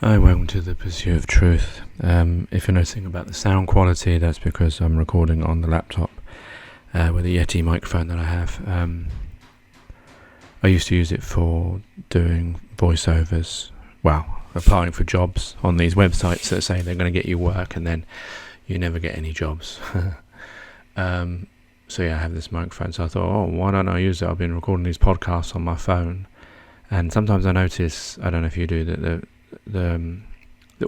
Hi, welcome to the Pursuit of Truth. If you're noticing about the sound quality, that's because I'm recording on the laptop with a Yeti microphone that I have. I used to use it for doing voiceovers, applying for jobs on these websites that say they're going to get you work and then you never get any jobs. So I have this microphone, so I thought, why don't I use it? I've been recording these podcasts on my phone, and sometimes I notice, I don't know if you do, that the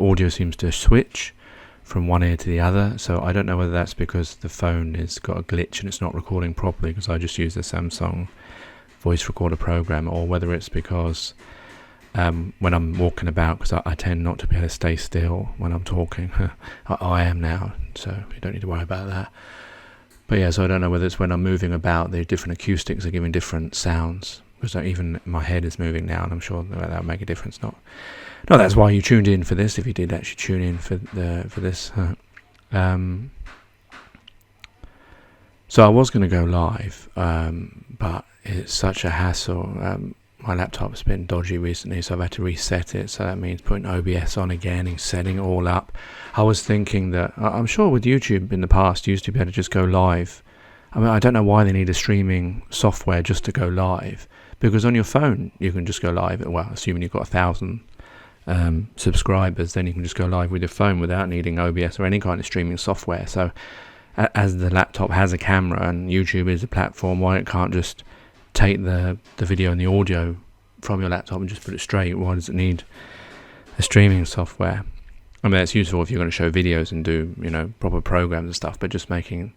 audio seems to switch from one ear to the other. So I don't know whether that's because the phone has got a glitch and it's not recording properly because I just use the Samsung voice recorder program, or whether it's because when I'm walking about, because I tend not to be able to stay still when I'm talking. I am now, so you don't need to worry about that. But so I don't know whether it's when I'm moving about, the different acoustics are giving different sounds, because even my head is moving now, and I'm sure that'll make a difference. No, that's why you tuned in for this, if you did actually tune in for this. So I was going to go live, but it's such a hassle. My laptop's been dodgy recently, so I've had to reset it. So that means putting OBS on again and setting it all up. I was thinking that, I'm sure with YouTube in the past, you used to be able to just go live. I mean, I don't know why they need a streaming software just to go live, because on your phone you can just go live. Well, assuming you've got 1,000 subscribers, then you can just go live with your phone without needing OBS or any kind of streaming software. So as the laptop has a camera and YouTube is a platform, why it can't just take the video and the audio from your laptop and just put it straight? Why does it need a streaming software? I mean, it's useful if you're going to show videos and do, proper programs and stuff, but just making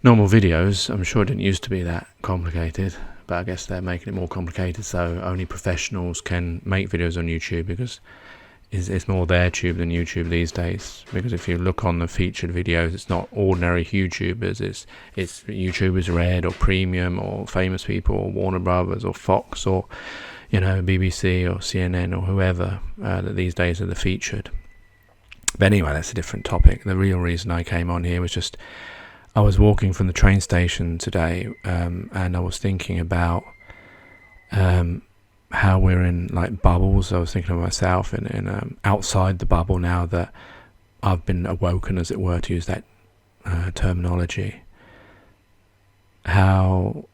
normal videos, I'm sure it didn't used to be that complicated, but I guess they're making it more complicated, so only professionals can make videos on YouTube, because it's more their tube than YouTube these days. Because if you look on the featured videos, it's not ordinary YouTubers, it's YouTubers Red or Premium or Famous People or Warner Brothers or Fox or BBC or CNN or whoever that these days are the featured. But anyway, that's a different topic. The real reason I came on here was just, I was walking from the train station today, and I was thinking about how we're in like bubbles. I was thinking of myself in outside the bubble now that I've been awoken, as it were, to use that terminology. How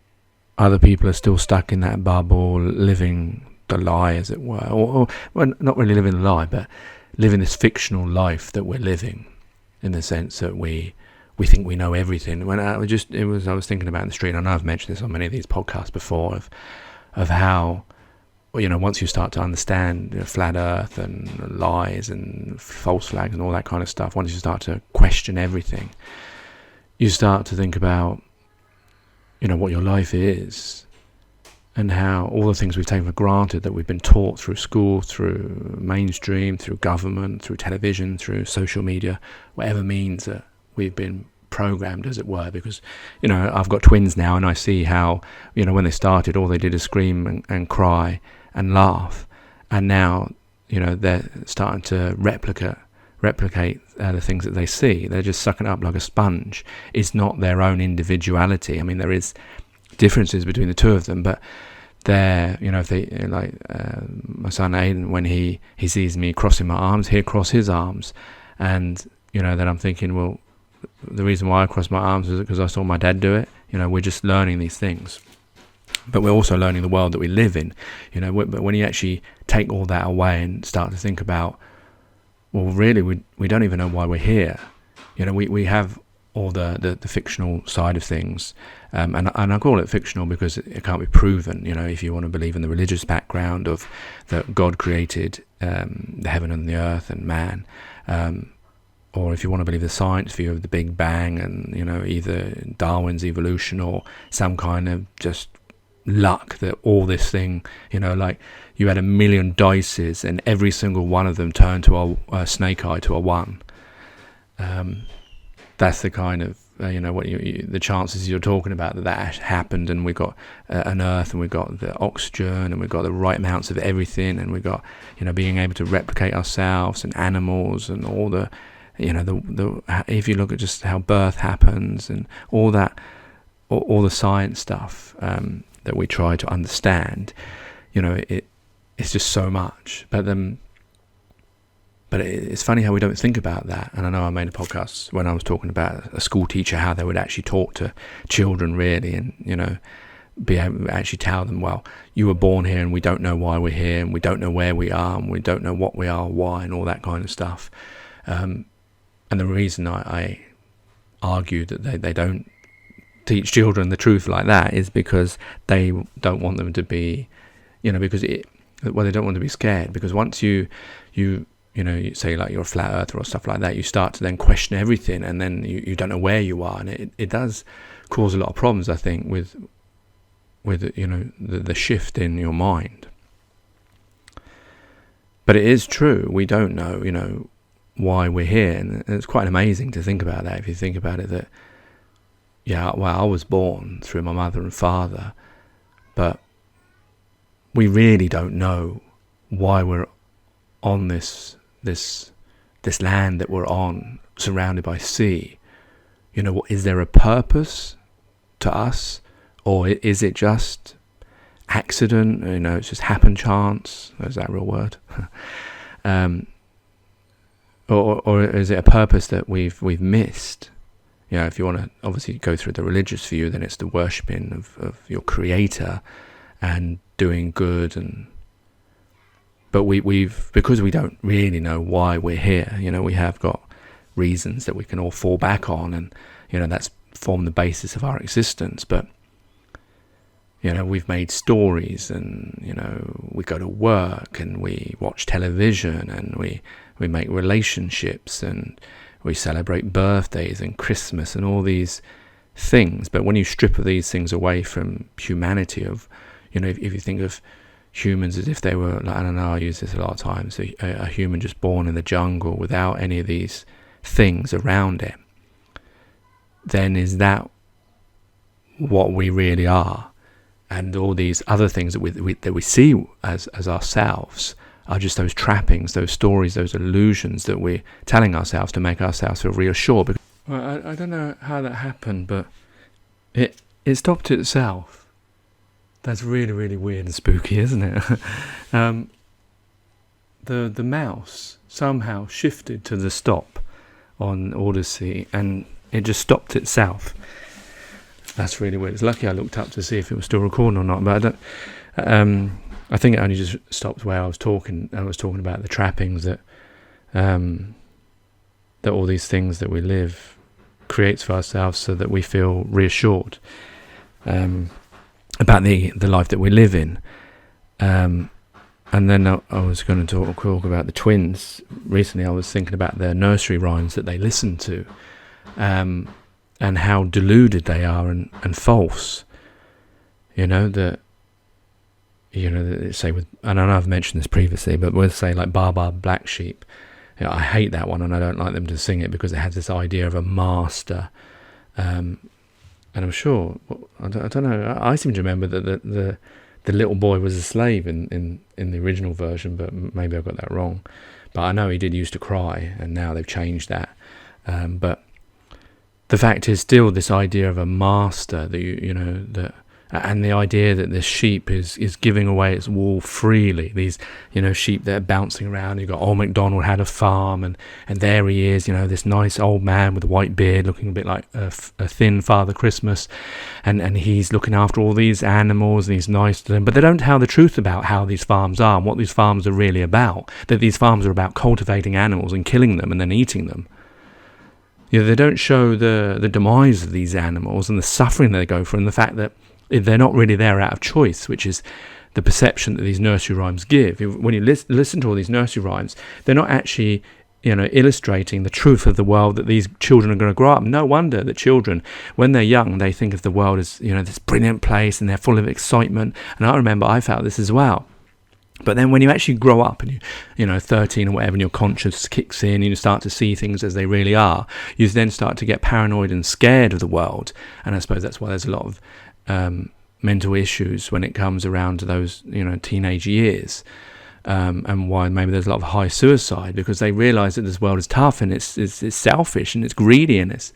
other people are still stuck in that bubble, living the lie, as it were, or not really living the lie, but living this fictional life that we're living, in the sense that we think we know everything. When I was thinking about in the street. I know I've mentioned this on many of these podcasts before, of how, once you start to understand flat Earth and lies and false flags and all that kind of stuff, once you start to question everything, you start to think about, what your life is, and how all the things we've taken for granted that we've been taught through school, through mainstream, through government, through television, through social media, whatever means that we've been programmed, as it were. Because I've got twins now, and I see how when they started, all they did is scream and cry and laugh, and now they're starting to replicate the things that they see. They're just sucking it up like a sponge. It's not their own individuality. I mean, there is differences between the two of them, but they're, if they my son Aiden, when he sees me crossing my arms, he'll cross his arms, and then I'm thinking, well, the reason why I cross my arms is because I saw my dad do it. We're just learning these things, but we're also learning the world that we live in. But when you actually take all that away and start to think about, well, really, we don't even know why we're here. We have all the fictional side of things, and I call it fictional because it can't be proven. If you want to believe in the religious background of that God created the heaven and the earth and man, or if you want to believe the science view of the Big Bang and either Darwin's evolution or some kind of just luck that all this thing, like you had 1 million dices and every single one of them turned to a snake eye to a 1. That's the kind of what the chances you're talking about that happened, and we've got an earth, and we've got the oxygen, and we've got the right amounts of everything, and we've got being able to replicate ourselves and animals and all the if you look at just how birth happens and all that, all the science stuff that we try to understand, it's just so much. But then But it's funny how we don't think about that. And I know I made a podcast when I was talking about a school teacher, how they would actually talk to children really, and, be able to actually tell them, well, you were born here and we don't know why we're here, and we don't know where we are, and we don't know what we are, why, and all that kind of stuff. And the reason I argue that they don't teach children the truth like that is because they don't want them to be, they don't want to be scared, because once you say like you're a flat earther or stuff like that, you start to then question everything, and then you don't know where you are, and it does cause a lot of problems, I think, with the shift in your mind. But it is true, we don't know, why we're here, and it's quite amazing to think about that. If you think about it, that I was born through my mother and father, but we really don't know why we're on this land that we're on, surrounded by sea. Is there a purpose to us, or is it just accident? It's just happen chance. Is that a real word? Or is it a purpose that we've missed? If you want to obviously go through the religious view, then it's the worshipping of your creator and doing good, but because we don't really know why we're here, we have got reasons that we can all fall back on, and that's formed the basis of our existence. But we've made stories, and we go to work, and we watch television, and we make relationships, and we celebrate birthdays and Christmas and all these things. But when you strip of these things away from humanity, of if you think of humans as if they were, like, I don't know, I use this a lot of times, a human just born in the jungle without any of these things around it, then is that what we really are? And all these other things that we see as ourselves are just those trappings, those stories, those illusions that we're telling ourselves to make ourselves feel reassured. Well, I don't know how that happened, but it stopped itself. That's really, really weird and spooky, isn't it? The mouse somehow shifted to the stop on Odyssey, and it just stopped itself. That's really weird. It's lucky I looked up to see if it was still recording or not, but I think it only just stopped where I was talking. I was talking about the trappings that all these things that we live creates for ourselves, so that we feel reassured about the life that we live in. And then I was going to talk about the twins. Recently I was thinking about their nursery rhymes that they listen to, and how deluded they are and false. Say with, and I know I've mentioned this previously, but we'll say like Baa Baa Black Sheep. I hate that one, and I don't like them to sing it because it has this idea of a master. And I'm sure, I don't know, I seem to remember that the little boy was a slave in the original version, but maybe I've got that wrong. But I know he did used to cry, and now they've changed that. But the fact is still this idea of a master, that and the idea that this sheep is giving away its wool freely. These, sheep that are bouncing around. You've got old MacDonald had a farm, and there he is, this nice old man with a white beard, looking a bit like a thin Father Christmas, and he's looking after all these animals, and he's nice to them. But they don't tell the truth about how these farms are and what these farms are really about. That these farms are about cultivating animals and killing them and then eating them. They don't show the demise of these animals and the suffering they go through, and the fact that they're not really there out of choice, which is the perception that these nursery rhymes give. When you listen to all these nursery rhymes, they're not actually, illustrating the truth of the world that these children are going to grow up. No wonder that children, when they're young, they think of the world as, this brilliant place, and they're full of excitement. And I remember I felt this as well. But then when you actually grow up and you 13 or whatever, and your conscience kicks in and you start to see things as they really are, you then start to get paranoid and scared of the world. And I suppose that's why there's a lot of mental issues when it comes around to those teenage years, and why maybe there's a lot of high suicide, because they realise that this world is tough, and it's selfish, and it's greedy, and it's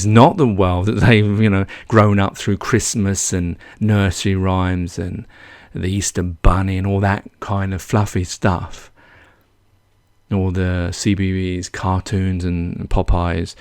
not the world that they've grown up through Christmas and nursery rhymes and the Easter Bunny and all that kind of fluffy stuff. And I suppose that's why there's a lot of mental issues when it comes around to those teenage years, and why maybe there's a lot of high suicide, because they realise that this world is tough, and it's not the world that they've grown up through Christmas and nursery rhymes and the Easter Bunny and all that kind of fluffy stuff. all the CBeebies, cartoons and Popeyes,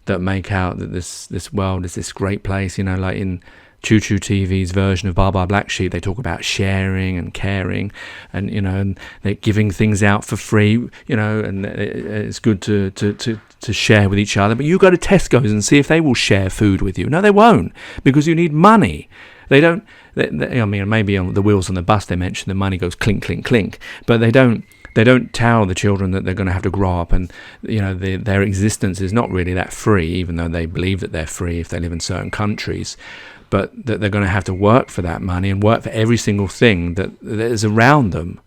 that make out that this world is this great place, like in Choo Choo TV's version of Baa Baa Black Sheep, they talk about sharing and caring, and and they're giving things out for free, and it's good to share with each other. But you go to Tesco's and see if they will share food with you. No, they won't, because you need money. They don't. Maybe on the wheels on the bus they mention the money goes clink, clink, clink, but they don't. They don't tell the children that they're going to have to grow up, and their existence is not really that free, even though they believe that they're free if they live in certain countries, but that they're going to have to work for that money and work for every single thing that is around them.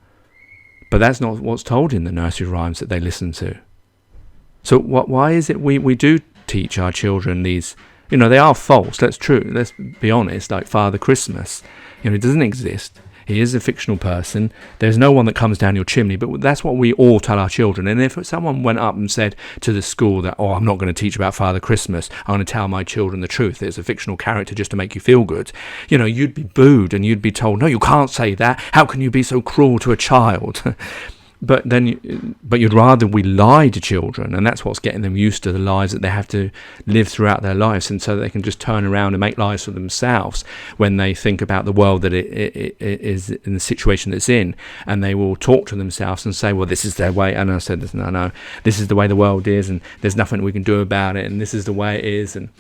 But that's not what's told in the nursery rhymes that they listen to. So why is it we do teach our children these? They are false. That's true. Let's be honest. Like Father Christmas, it doesn't exist. He is a fictional person. There's no one that comes down your chimney, but that's what we all tell our children. And if someone went up and said to the school that, I'm not going to teach about Father Christmas, I'm going to tell my children the truth, it's a fictional character just to make you feel good, you'd be booed and you'd be told, no, you can't say that. How can you be so cruel to a child? But you'd rather we lie to children, and that's what's getting them used to the lies that they have to live throughout their lives, and so they can just turn around and make lies for themselves when they think about the world that it is in the situation that it's in, and they will talk to themselves and say, well, this is their way, and I said this, no, this is the way the world is, and there's nothing we can do about it, and this is the way it is, and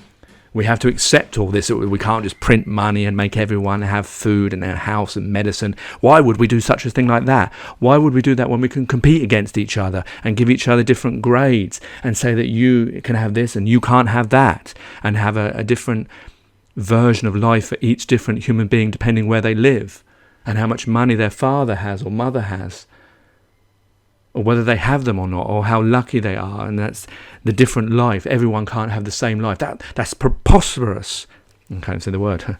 we have to accept all this. We can't just print money and make everyone have food and a house and medicine. Why would we do such a thing like that? Why would we do that when we can compete against each other and give each other different grades and say that you can have this and you can't have that, and have a different version of life for each different human being depending where they live and how much money their father has or mother has, or whether they have them or not, or how lucky they are, and that's the different life. Everyone can't have the same life. That's preposterous. I can't say the word.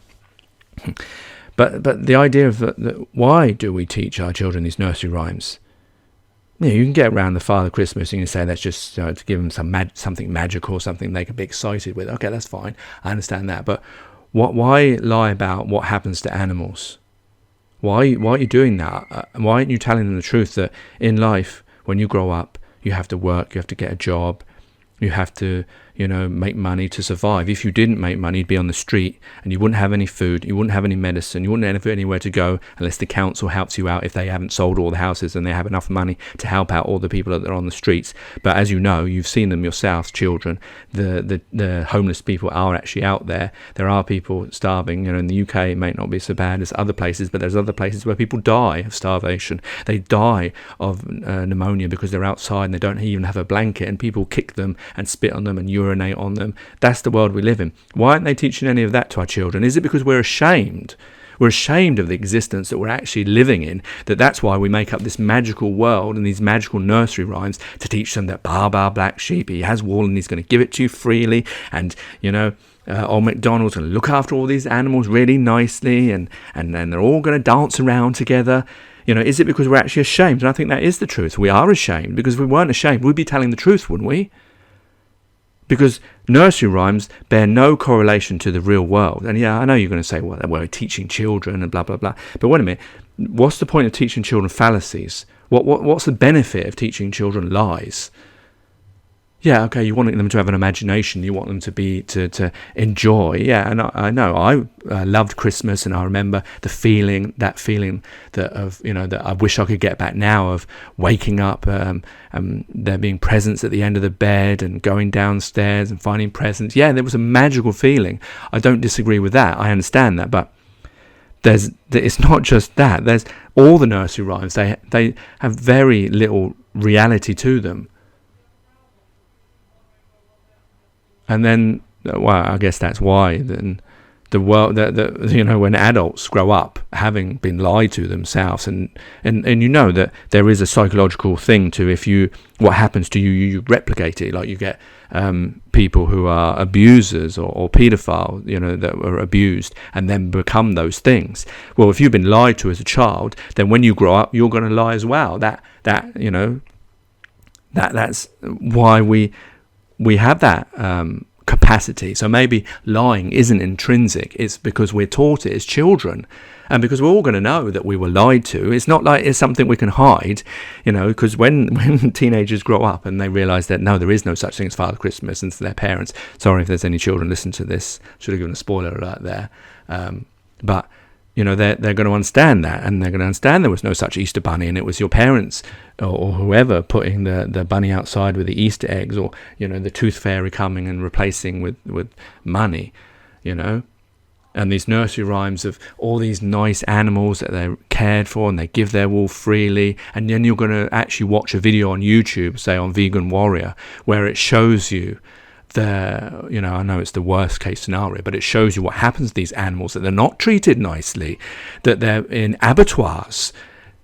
But the idea of that, why do we teach our children these nursery rhymes? You can get around the Father Christmas and you can say that's just to give them something magical, something they can be excited with. Okay, that's fine. I understand that. But why lie about what happens to animals? Why are you doing that? Why aren't you telling them the truth that in life, when you grow up, you have to work, you have to get a job, you have to, make money to survive. If you didn't make money, you'd be on the street and you wouldn't have any food, you wouldn't have any medicine, you wouldn't have anywhere to go unless the council helps you out if they haven't sold all the houses and they have enough money to help out all the people that are on the streets. But as you know, you've seen them yourselves, children, the homeless people are actually out there. There are people starving. In the UK it may not be so bad as other places, but there's other places where people die of starvation. They die of pneumonia because they're outside and they don't even have a blanket, and people kick them and spit on them and urinate on them. That's the world we live in. Why aren't they teaching any of that to our children? Is it because we're ashamed? We're ashamed of the existence that we're actually living in, that's why we make up this magical world and these magical nursery rhymes to teach them that Baa Baa Black Sheep, he has wool and he's going to give it to you freely, and old MacDonald's going to look after all these animals really nicely, and then they're all going to dance around together. Is it because we're actually ashamed? And I think that is the truth. We are ashamed, because if we weren't ashamed, we'd be telling the truth, wouldn't we? Because nursery rhymes bear no correlation to the real world. And yeah, I know you're going to say, well, we're teaching children and blah, blah, blah. But wait a minute, what's the point of teaching children fallacies? What's the benefit of teaching children lies? Yeah, okay, you want them to have an imagination, you want them to enjoy. Yeah, and I know I loved Christmas, and I remember that feeling that I wish I could get back now, of waking up, there being presents at the end of the bed and going downstairs and finding presents. Yeah, there was a magical feeling. I don't disagree with that. I understand that, but it's not just that. There's all the nursery rhymes. They have very little reality to them. And then, well, I guess that's why then the world, when adults grow up having been lied to themselves, and that there is a psychological thing to what happens to you, you replicate it. Like you get people who are abusers or paedophile, that were abused and then become those things. Well, if you've been lied to as a child, then when you grow up, you're going to lie as well. That's why we have that capacity. So maybe lying isn't intrinsic. It's because we're taught it as children, and because we're all going to know that we were lied to. It's not like it's something we can hide, because when teenagers grow up and they realize that no, there is no such thing as Father Christmas, and to their parents, sorry if there's any children listening to this, should have given a spoiler alert there, but they're going to understand that, and they're going to understand there was no such Easter bunny, and it was your parents or whoever putting the bunny outside with the Easter eggs, or the tooth fairy coming and replacing with money, and these nursery rhymes of all these nice animals that they're cared for and they give their wool freely. And then you're going to actually watch a video on YouTube, say on Vegan Warrior, where it shows you I know it's the worst case scenario, but it shows you what happens to these animals, that they're not treated nicely, that they're in abattoirs,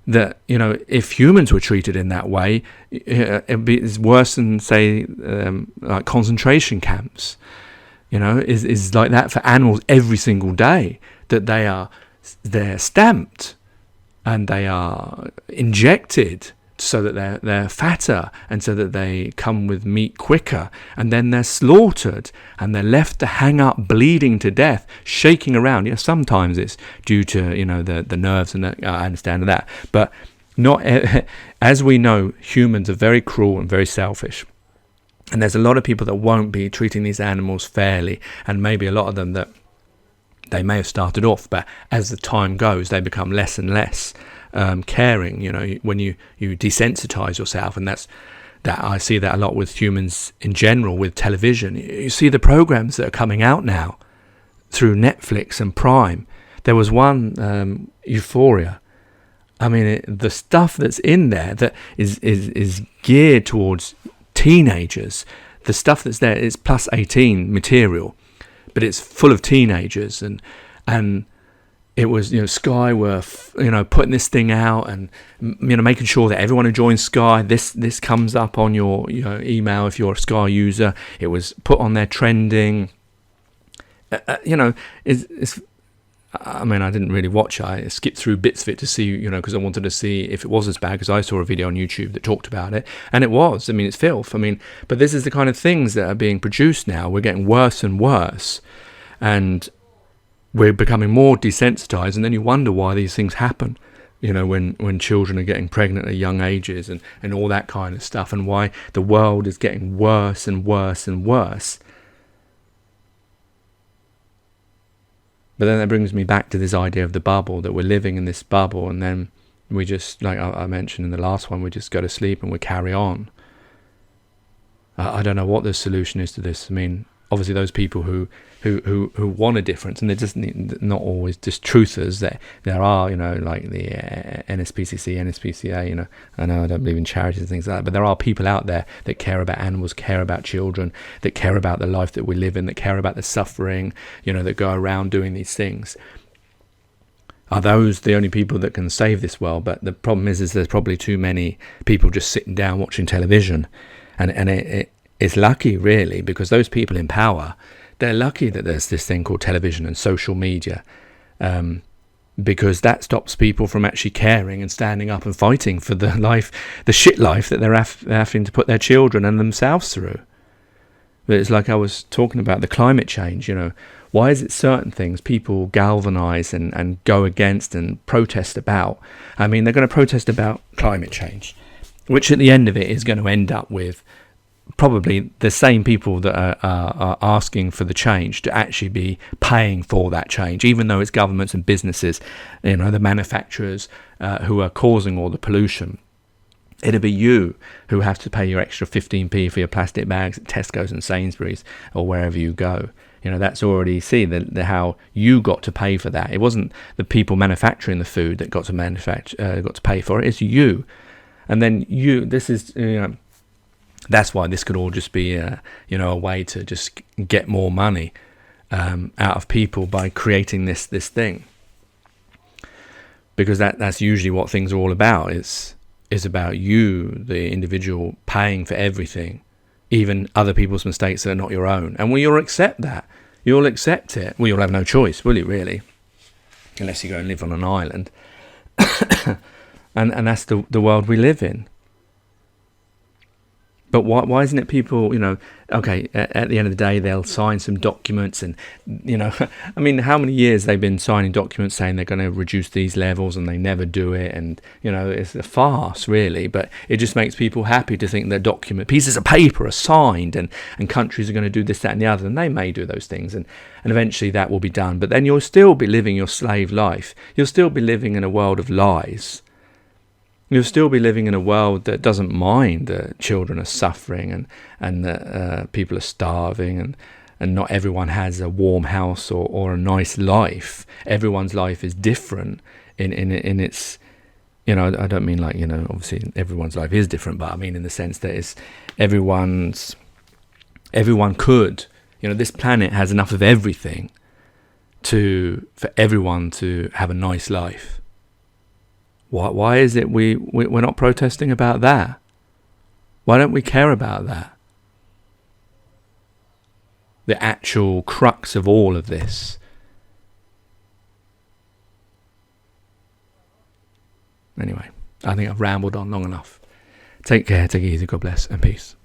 that, if humans were treated in that way, it's worse than, say, like concentration camps. Is like that for animals every single day, that they're stamped and they are injected so that they're fatter and so that they come with meat quicker, and then they're slaughtered and they're left to hang up bleeding to death, shaking around. Sometimes it's due to the nerves, and I understand that, but not as we know, humans are very cruel and very selfish. And there's a lot of people that won't be treating these animals fairly, and maybe a lot of them that they may have started off, but as the time goes, they become less and less caring. When you desensitize yourself, and that I see that a lot with humans in general, with television. You see the programs that are coming out now through Netflix and Prime. There was one, Euphoria. I mean, the stuff that's in there that is geared towards teenagers, the stuff that's there is plus 18 material, but it's full of teenagers, and it was Sky were putting this thing out, and making sure that everyone who joins Sky, this comes up on your email if you're a Sky user. It was put on their trending. It's I mean, I didn't really watch it. I skipped through bits of it to see, because I wanted to see if it was as bad, because I saw a video on YouTube that talked about it, and it was. I mean, it's filth. I mean, but this is the kind of things that are being produced now. We're getting worse and worse, and we're becoming more desensitized, and then you wonder why these things happen, when children are getting pregnant at young ages and all that kind of stuff, and why the world is getting worse and worse and worse. But then that brings me back to this idea of the bubble, that we're living in this bubble, and then we just, like I mentioned in the last one, we just go to sleep and we carry on. I don't know what the solution is to this. I mean, obviously those people who want a difference, and they're just not always just truthers. There are, like the NSPCC, NSPCA, I know I don't believe in charities and things like that, but there are people out there that care about animals, care about children, that care about the life that we live in, that care about the suffering, that go around doing these things. Are those the only people that can save this world? But the problem is there's probably too many people just sitting down watching television, and it's lucky, really, because those people in power, they're lucky that there's this thing called television and social media, because that stops people from actually caring and standing up and fighting for the shit life that they're having to put their children and themselves through. But it's like I was talking about the climate change, why is it certain things people galvanize and go against and protest about? I mean, they're going to protest about climate change, which at the end of it is going to end up with probably the same people that are asking for the change to actually be paying for that change, even though it's governments and businesses, the manufacturers who are causing all the pollution. It'll be you who have to pay your extra 15p for your plastic bags at Tesco's and Sainsbury's or wherever you go. That's already how you got to pay for that. It wasn't the people manufacturing the food that got to pay for it. It's you, and then you. This is that's why this could all just be a way to just get more money out of people by creating this thing, because that's usually what things are all about. It's about you, the individual, paying for everything, even other people's mistakes that are not your own. And when you'll accept that, you'll accept it. Well, you'll have no choice, will you, really? Unless you go and live on an island. and that's the world we live in. But why isn't it people, okay, at the end of the day, they'll sign some documents and, I mean, how many years they've been signing documents saying they're going to reduce these levels and they never do it. And, it's a farce, really. But it just makes people happy to think that pieces of paper are signed and countries are going to do this, that and the other. And they may do those things and eventually that will be done. But then you'll still be living your slave life. You'll still be living in a world of lies. You'll still be living in a world that doesn't mind that children are suffering and that people are starving and not everyone has a warm house or a nice life. Everyone's life is different in its, I don't mean like, obviously everyone's life is different, but I mean in the sense that it's everyone could, this planet has enough of everything for everyone to have a nice life. Why is it we're not protesting about that? Why don't we care about that? The actual crux of all of this. Anyway, I think I've rambled on long enough. Take care, take it easy, God bless, and peace.